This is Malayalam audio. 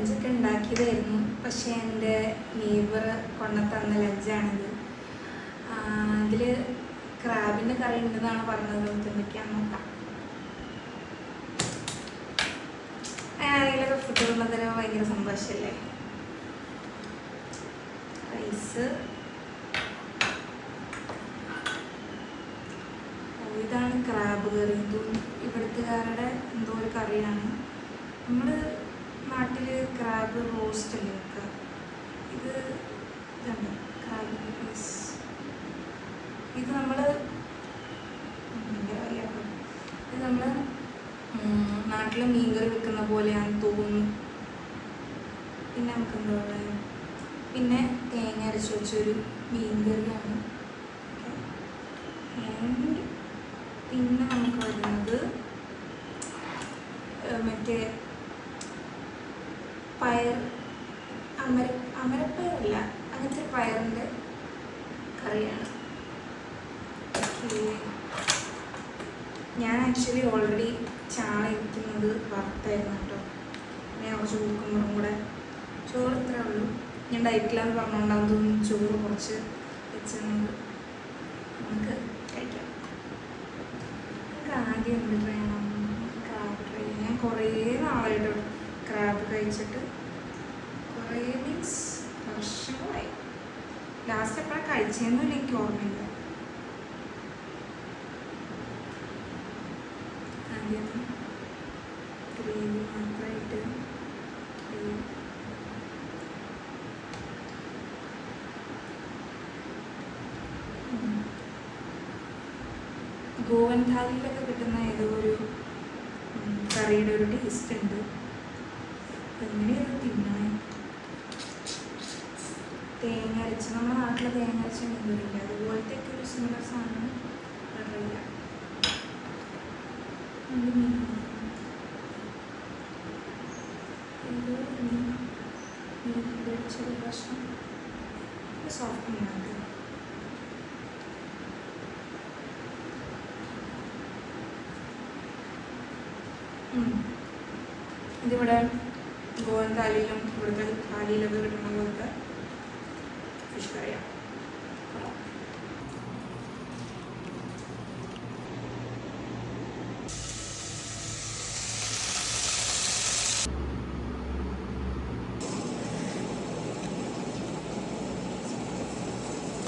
ലഞ്ചൊക്കെ ഉണ്ടാക്കിയതായിരുന്നു. പക്ഷേ എൻ്റെ നെയ്ബർ കൊണ്ടുതന്ന ലഞ്ചാണിത്. ഇതിൽ ക്രാബിൻ്റെ കറി ഉണ്ടെന്നാണ് പറഞ്ഞത്. എന്തൊക്കെയാണെന്ന് നോക്കാം. ആരെങ്കിലൊക്കെ ഫുഡുള്ള തരം ഭയങ്കര സന്തോഷമല്ലേ. റൈസ്, ഇതാണ് ക്രാബ് കറി. ഇവിടുത്തുകാരുടെ എന്തോ ഒരു കറിയാണ്. നമ്മൾ നാട്ടിൽ ക്രാബ് റോസ്റ്റ് അല്ലേ വെക്കുക. ഇതാണ് ക്രാബിൻ്റെ പീസ്. ഇത് നമ്മൾ നാട്ടിൽ മീൻകറി വെക്കുന്ന പോലെയാണെന്ന് തോന്നുന്നു. പിന്നെ നമുക്ക് എന്താ പറയുക, പിന്നെ തേങ്ങ അരച്ച് വെച്ചൊരു മീൻകറിയാണ്. പിന്നെ നമുക്ക് വരുന്നത് മറ്റേ പയർ, അമരപ്പയറല്ല, അങ്ങനത്തെ പയറിൻ്റെ കറിയാണ്. ഞാൻ ആക്ച്വലി ഓൾറെഡി ചാള ഇരിക്കുന്നത് വറുത്തായിരുന്നു കേട്ടോ. ഞാൻ കുറച്ച് കുക്കുമ്പറും കൂടെ, ചോറ് ഇത്രേ ഉള്ളൂ. ഞാൻ ഡയറ്റിലാന്ന് പറഞ്ഞുകൊണ്ടാകും തോന്നുന്നു ചോറ് കുറച്ച് വെച്ചിരുന്നത്. നമുക്ക് കഴിക്കാം. നമുക്ക് ആദ്യം എന്ത് ട്രൈ ചെയ്യണം? ക്രാബ് ട്രൈ ചെയ്യാം. ഞാൻ കുറേ നാളായിട്ട് ക്രാബ് കഴിച്ചിട്ട്, കുറേ മീൻസ് വർഷങ്ങളായി. ലാസ്റ്റ് എപ്പോഴാണ് കഴിച്ചതെന്നും എനിക്ക് ഓർമ്മയില്ല. ആദ്യം ഗ്രേവി മാത്രമായിട്ട് ഗോവൻ ഥാലിയിലൊക്കെ കിട്ടുന്ന ഏതോ ഒരു കറിയുടെ ഒരു ടേസ്റ്റ് ഉണ്ട്. എങ്ങനെയത് തിന്നണേ? തേങ്ങ അരച്ച്, നമ്മുടെ നാട്ടിലെ തേങ്ങ അരച്ച മീൻകറിയില്ല, അതുപോലത്തെ ഒക്കെ ഒരു സിമിലർ സാധനം അറിയില്ല. ചെറിയ പ്രശ്നം സോഫ്റ്റ് മീനാണ്. ഇതിവിടെ ഗോവൻ താലിയിലും ഇവിടുത്തെ താലിയിലൊക്കെ കിട്ടുന്ന പോലത്തെ ഫിഷ് കറിയാണ്.